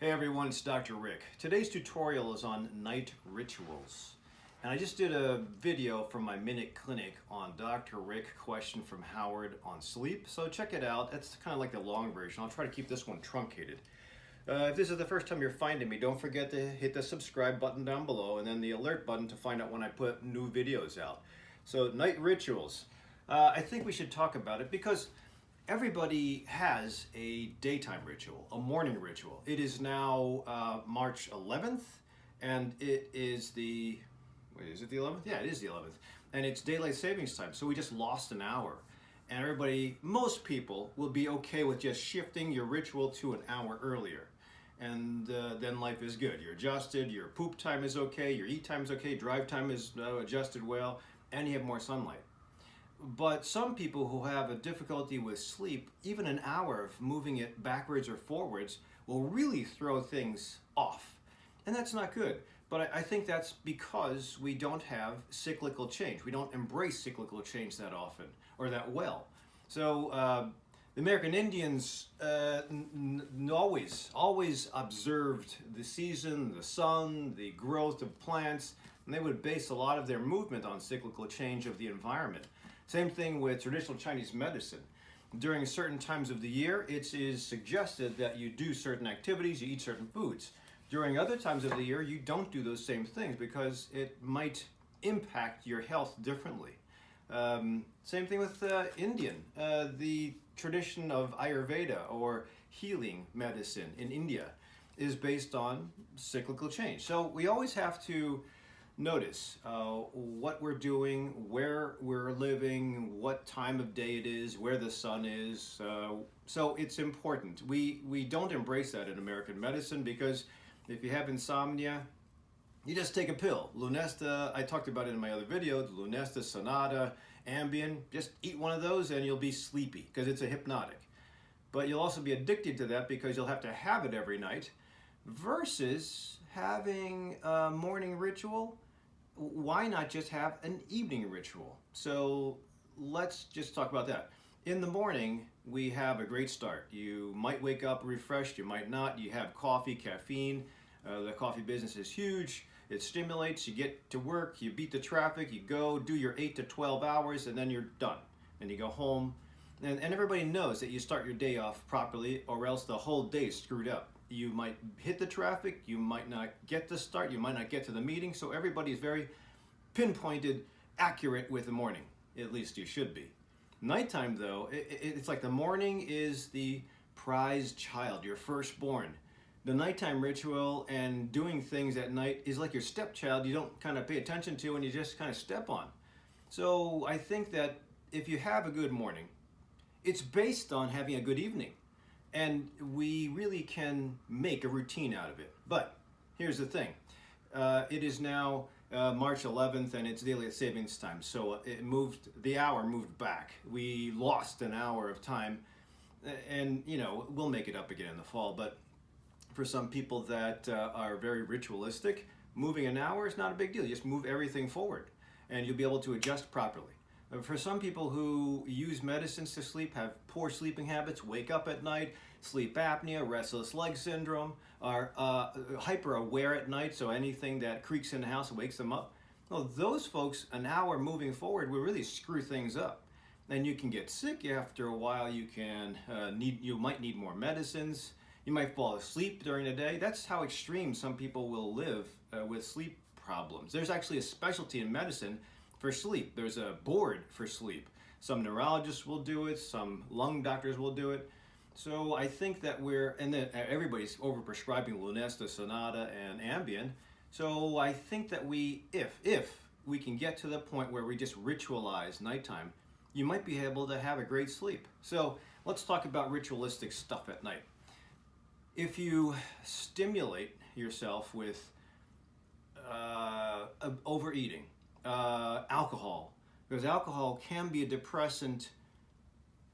Hey everyone, it's Dr. Rick. Today's tutorial is on night rituals. And I just did a video from my Minute Clinic on DrRic Question from Howard on sleep. So check it out. It's kind of like the long version. I'll try to keep this one truncated. If this is the first time you're finding me, don't forget to hit the subscribe button down below and then the alert button to find out when I put new videos out. So night rituals. I think we should talk about it because everybody has a daytime ritual, a morning ritual. It is now March 11th, and it is the, wait, is it the 11th? Yeah, it is the 11th. And it's daylight savings time, so we just lost an hour. And everybody, most people, will be okay with just shifting your ritual to an hour earlier. And then life is good. You're adjusted, your poop time is okay, your eat time is okay, drive time is adjusted well, and you have more sunlight. But some people who have a difficulty with sleep, even an hour of moving it backwards or forwards will really throw things off. And that's not good. But I think that's because we don't have cyclical change. We don't embrace cyclical change that often or that well. So the American Indians always observed the season, the sun, the growth of plants, and they would base a lot of their movement on cyclical change of the environment. Same thing with traditional Chinese medicine. During certain times of the year, it is suggested that you do certain activities, you eat certain foods. During other times of the year, you don't do those same things because it might impact your health differently. Same thing with Indian. The tradition of Ayurveda or healing medicine in India is based on cyclical change. So we always have to notice what we're doing, where we're living, what time of day it is, where the sun is. So it's important. We don't embrace that in American medicine because if you have insomnia, you just take a pill. Lunesta, I talked about it in my other video, Lunesta, Sonata, Ambien. Just eat one of those and you'll be sleepy because it's a hypnotic. But you'll also be addicted to that because you'll have to have it every night versus having a morning ritual. Why not just have an evening ritual? So let's just talk about that. In the morning, we have a great start. You might wake up refreshed, you might not. You have coffee, caffeine. The coffee business is huge. It stimulates, you get to work, you beat the traffic, you go do your 8 to 12 hours, and then you're done. And you go home. And everybody knows that you start your day off properly or else the whole day is screwed up. You might hit the traffic, you might not get the start, you might not get to the meeting, so everybody's very pinpointed, accurate with the morning. At least you should be. Nighttime though, it's like the morning is the prized child, your firstborn. The nighttime ritual and doing things at night is like your stepchild you don't kind of pay attention to and you just kind of step on. So I think that if you have a good morning, it's based on having a good evening. And we really can make a routine out of it. But here's the thing. It is now March 11th and it's daylight savings time. So the hour moved back. We lost an hour of time and we'll make it up again in the fall. But for some people that are very ritualistic, moving an hour is not a big deal. You just move everything forward and you'll be able to adjust properly. For some people who use medicines to sleep, have poor sleeping habits, wake up at night, sleep apnea, restless leg syndrome, are hyper aware at night, so anything that creaks in the house wakes them up. Well, those folks, an hour moving forward will really screw things up. And you can get sick after a while. You might need more medicines. You might fall asleep during the day. That's how extreme some people will live with sleep problems. There's actually a specialty in medicine for sleep. There's a board for sleep. Some neurologists will do it, some lung doctors will do it. So I think that and then everybody's overprescribing Lunesta, Sonata, and Ambien. So I think that if we can get to the point where we just ritualize nighttime, you might be able to have a great sleep. So let's talk about ritualistic stuff at night. If you stimulate yourself with overeating, alcohol, because alcohol can be a depressant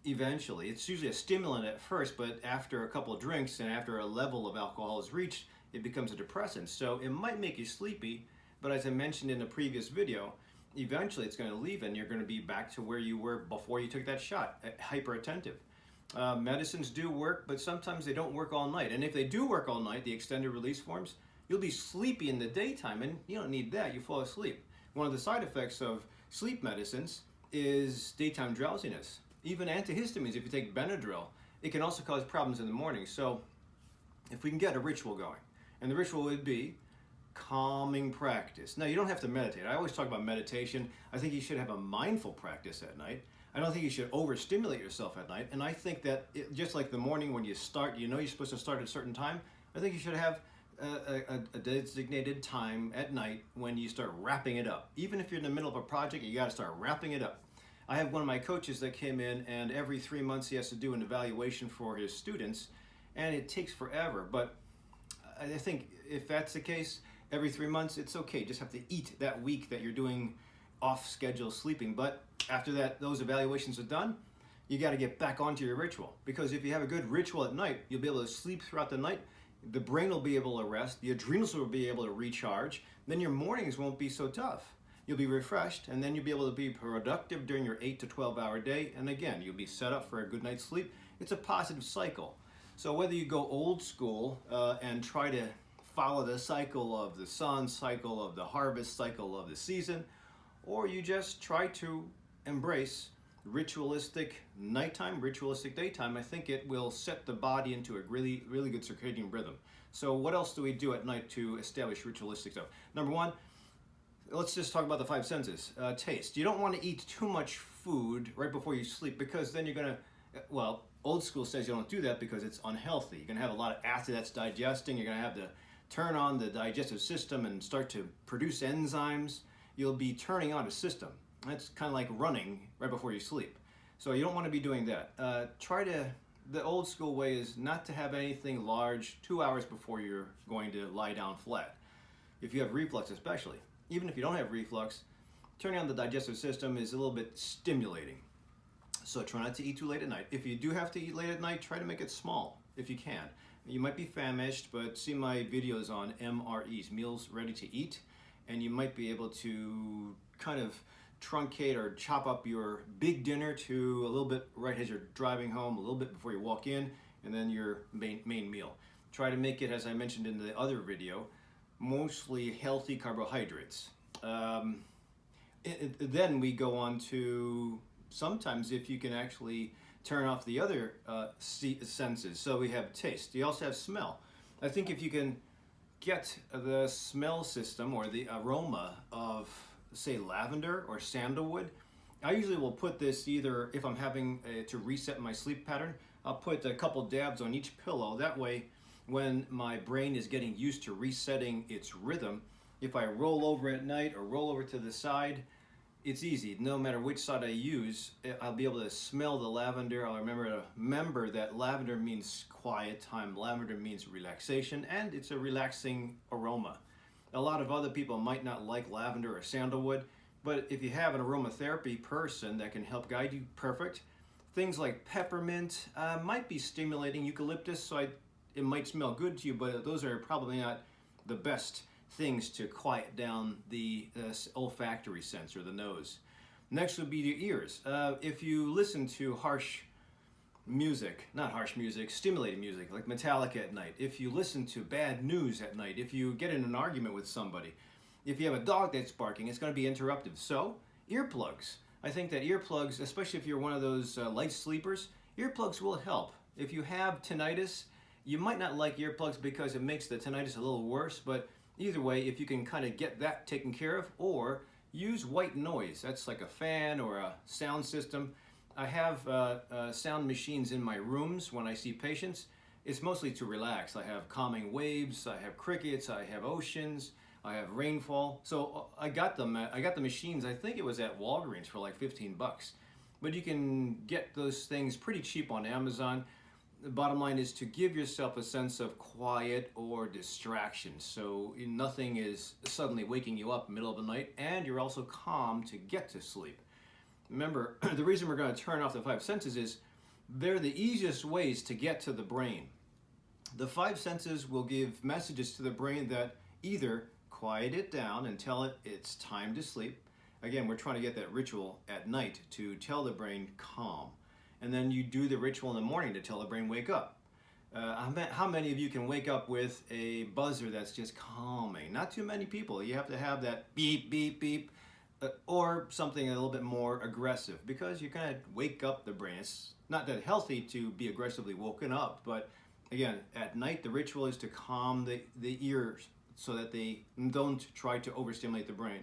eventually. It's usually a stimulant at first, but after a couple of drinks and after a level of alcohol is reached, it becomes a depressant. So it might make you sleepy, but as I mentioned in the previous video, eventually it's going to leave and you're going to be back to where you were before you took that shot, hyper attentive. Medicines do work, but sometimes they don't work all night. And if they do work all night, the extended release forms, you'll be sleepy in the daytime, and you don't need that. You fall asleep. One of the side effects of sleep medicines is daytime drowsiness. Even antihistamines, if you take Benadryl, it can also cause problems in the morning. So if we can get a ritual going, and the ritual would be calming practice. Now, you don't have to meditate. I always talk about meditation. I think you should have a mindful practice at night. I don't think you should overstimulate yourself at night. And I think that just like the morning when you start, you know you're supposed to start at a certain time. I think you should have a designated time at night when you start wrapping it up. Even if you're in the middle of a project, you got to start wrapping it up. I have one of my coaches that came in, and every 3 months he has to do an evaluation for his students, and it takes forever. But I think if that's the case, every 3 months, it's okay. Just have to eat that week that you're doing off-schedule sleeping. But after that, those evaluations are done, you got to get back onto your ritual. Because if you have a good ritual at night, you'll be able to sleep throughout the night. The brain will be able to rest. The adrenals will be able to recharge. Then your mornings won't be so tough. You'll be refreshed, and then you'll be able to be productive during your 8 to 12-hour day. And again, you'll be set up for a good night's sleep. It's a positive cycle. So whether you go old school and try to follow the cycle of the sun, cycle of the harvest, cycle of the season, or you just try to embrace ritualistic nighttime, ritualistic daytime, I think it will set the body into a really, really good circadian rhythm. So what else do we do at night to establish ritualistic stuff? Number one, let's just talk about the five senses. Taste. You don't want to eat too much food right before you sleep, because then you're going to, well, old school says you don't do that because it's unhealthy. You're going to have a lot of acid that's digesting. You're going to have to turn on the digestive system and start to produce enzymes. You'll be turning on a system. That's kind of like running right before you sleep. So you don't want to be doing that. The old school way is not to have anything large 2 hours before you're going to lie down flat. If you have reflux especially. Even if you don't have reflux, turning on the digestive system is a little bit stimulating. So try not to eat too late at night. If you do have to eat late at night, try to make it small if you can. You might be famished, but see my videos on MREs, meals ready to eat, and you might be able to kind of truncate or chop up your big dinner to a little bit right as you're driving home, a little bit before you walk in, and then your main meal. Try to make it, as I mentioned in the other video, mostly healthy carbohydrates. Then we go on to sometimes if you can actually turn off the other senses. So we have taste. You also have smell. I think if you can get the smell system or the aroma of, say, lavender or sandalwood, I usually will put this either, if I'm having to reset my sleep pattern, I'll put a couple dabs on each pillow. That way, when my brain is getting used to resetting its rhythm, if I roll over at night or roll over to the side, it's easy. No matter which side I use, I'll be able to smell the lavender. I'll remember that lavender means quiet time. Lavender means relaxation, and it's a relaxing aroma. A lot of other people might not like lavender or sandalwood, but if you have an aromatherapy person that can help guide you, perfect. Things like peppermint might be stimulating. Eucalyptus, so it might smell good to you, but those are probably not the best things to quiet down the olfactory sense or the nose. Next would be your ears. If you listen to stimulating music like Metallica at night, if you listen to bad news at night, if you get in an argument with somebody, if you have a dog that's barking, it's going to be interruptive. So, earplugs. I think that earplugs, especially if you're one of those light sleepers, earplugs will help. If you have tinnitus, you might not like earplugs because it makes the tinnitus a little worse, but either way, if you can kind of get that taken care of, or use white noise. That's like a fan or a sound system. I have sound machines in my rooms when I see patients. It's mostly to relax. I have calming waves, I have crickets, I have oceans, I have rainfall. So I got them. I got the machines. I think it was at Walgreens for like $15. But you can get those things pretty cheap on Amazon. The bottom line is to give yourself a sense of quiet or distraction, so nothing is suddenly waking you up in the middle of the night, and you're also calm to get to sleep. Remember, the reason we're going to turn off the five senses is they're the easiest ways to get to the brain. The five senses will give messages to the brain that either quiet it down and tell it it's time to sleep. Again, we're trying to get that ritual at night to tell the brain calm. and then you do the ritual in the morning to tell the brain, wake up. How many of you can wake up with a buzzer that's just calming? Not too many people. You have to have that beep, beep, beep, or something a little bit more aggressive, because you kind of wake up the brain. It's not that healthy to be aggressively woken up, but again, at night the ritual is to calm the ears so that they don't try to overstimulate the brain.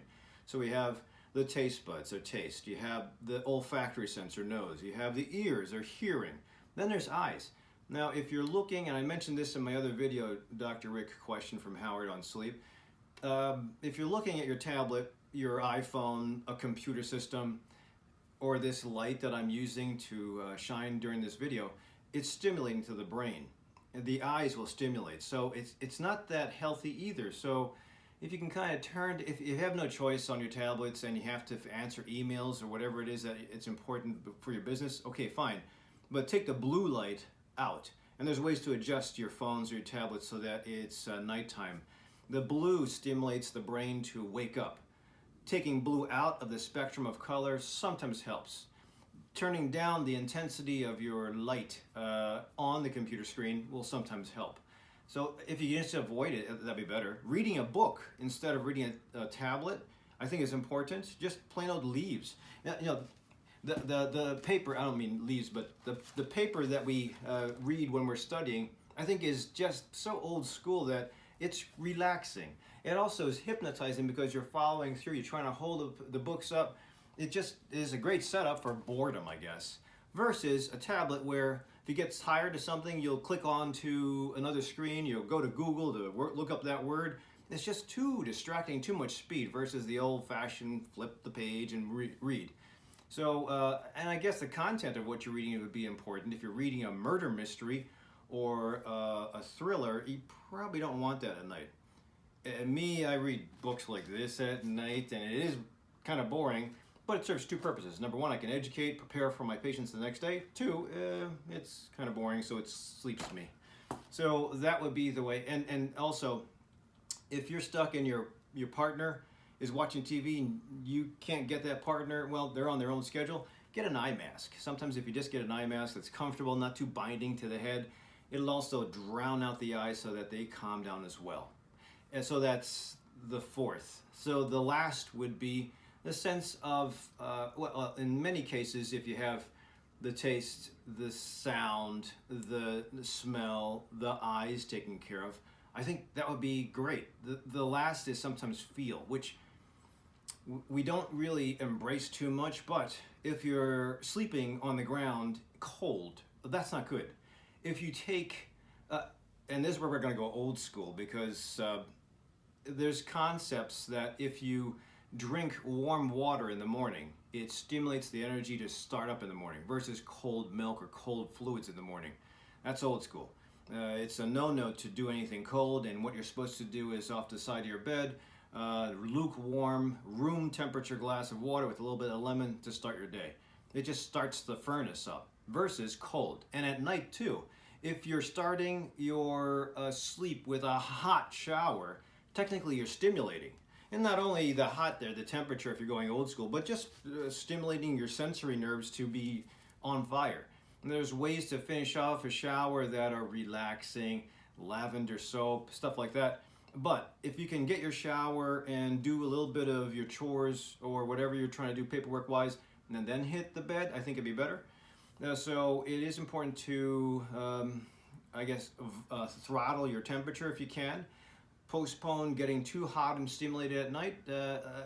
So we have the taste buds, or taste. You have the olfactory sense, or nose. You have the ears, or hearing. Then there's eyes. Now, if you're looking, and I mentioned this in my other video, DrRic Question from Howard on sleep, if you're looking at your tablet, your iPhone, a computer system, or this light that I'm using to shine during this video, it's stimulating to the brain. And the eyes will stimulate. So it's not that healthy either. So if you can kind of turn, if you have no choice on your tablets and you have to answer emails or whatever it is that it's important for your business, okay, fine. But take the blue light out. And there's ways to adjust your phones or your tablets so that it's nighttime. The blue stimulates the brain to wake up. Taking blue out of the spectrum of color sometimes helps. Turning down the intensity of your light on the computer screen will sometimes help. So if you can just avoid it, that'd be better. Reading a book instead of reading a tablet, I think is important. Just plain old leaves. You know, the paper, I don't mean leaves, but the paper that we read when we're studying, I think is just so old school that it's relaxing. It also is hypnotizing because you're following through, you're trying to hold the books up. It just is a great setup for boredom, I guess. Versus a tablet where if you get tired of something, you'll click on to another screen, you'll go to Google to look up that word. It's just too distracting, too much speed versus the old-fashioned flip the page and read. So, and I guess the content of what you're reading would be important. If you're reading a murder mystery or a thriller, you probably don't want that at night. Me, I read books like this at night, and it is kind of boring, but it serves two purposes. Number one, I can educate, prepare for my patients the next day. Two, it's kind of boring, so it sleeps me. So that would be the way. And also, if you're stuck and your partner is watching TV and you can't get that partner, well, they're on their own schedule, get an eye mask. Sometimes if you just get an eye mask that's comfortable, not too binding to the head, it'll also drown out the eyes so that they calm down as well. And so that's the fourth. So the last would be the sense of, well, in many cases, if you have the taste, the sound, the smell, the eyes taken care of, I think that would be great. The last is sometimes feel, which we don't really embrace too much, but if you're sleeping on the ground cold, that's not good. If you take, and this is where we're going to go old school, because there's concepts that if you drink warm water in the morning, it stimulates the energy to start up in the morning versus cold milk or cold fluids in the morning. That's old school. It's a no-no to do anything cold, and what you're supposed to do is off the side of your bed, lukewarm, room temperature glass of water with a little bit of lemon to start your day. It just starts the furnace up versus cold. And at night too, if you're starting your sleep with a hot shower, technically you're stimulating. And not only the hot there, the temperature if you're going old school, but just stimulating your sensory nerves to be on fire. And there's ways to finish off a shower that are relaxing, lavender soap, stuff like that. But if you can get your shower and do a little bit of your chores or whatever you're trying to do paperwork-wise, and then hit the bed, I think it'd be better. So it is important to, I guess, throttle your temperature if you can. Postpone getting too hot and stimulated at night.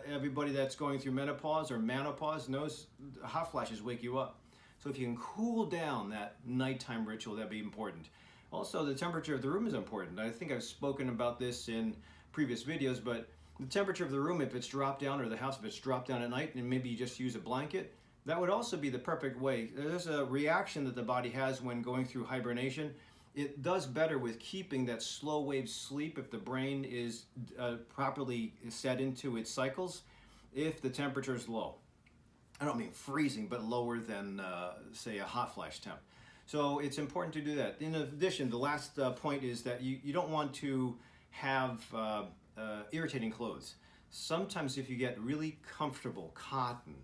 Everybody that's going through menopause or menopause knows hot flashes wake you up. So if you can cool down that nighttime ritual, that'd be important. Also, the temperature of the room is important. I think I've spoken about this in previous videos, but the temperature of the room, if it's dropped down, or the house, if it's dropped down at night, and maybe you just use a blanket, that would also be the perfect way. There's a reaction that the body has when going through hibernation. It does better with keeping that slow wave sleep if the brain is properly set into its cycles, if the temperature is low. I don't mean freezing, but lower than, say, a hot flash temp. So it's important to do that. In addition, the last point is that you don't want to have irritating clothes. Sometimes if you get really comfortable cotton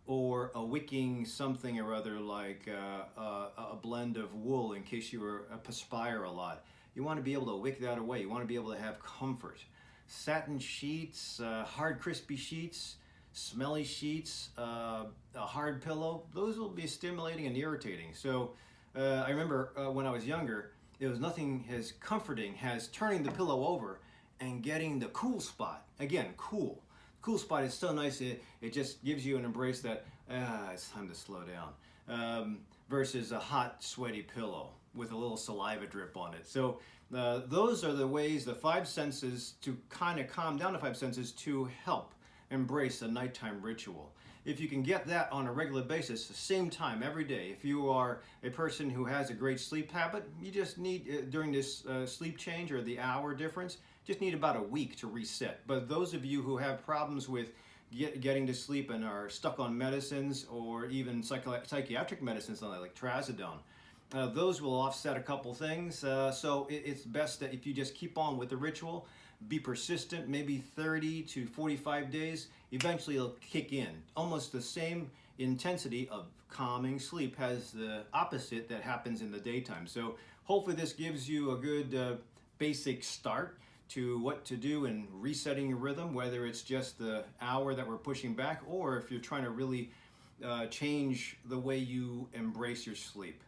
or a wicking something or other like a blend of wool in case you perspire a lot. You want to be able to wick that away. You want to be able to have comfort. Satin sheets, hard crispy sheets, smelly sheets, a hard pillow, those will be stimulating and irritating. So I remember when I was younger, there was nothing as comforting as turning the pillow over and getting the cool spot. Again, cool. Cool spot is so nice, it just gives you an embrace that it's time to slow down, versus a hot, sweaty pillow with a little saliva drip on it. So those are the ways, the five senses, to kind of calm down the five senses to help embrace a nighttime ritual. If you can get that on a regular basis, the same time every day, if you are a person who has a great sleep habit, you just need, during this sleep change or the hour difference, just need about a week to reset. But those of you who have problems with getting to sleep and are stuck on medicines or even psychiatric medicines like trazodone, those will offset a couple things. So it's best that if you just keep on with the ritual, be persistent, maybe 30 to 45 days, eventually it'll kick in. Almost the same intensity of calming sleep has the opposite that happens in the daytime. So hopefully this gives you a good basic start to what to do in resetting your rhythm, whether it's just the hour that we're pushing back or if you're trying to really change the way you embrace your sleep.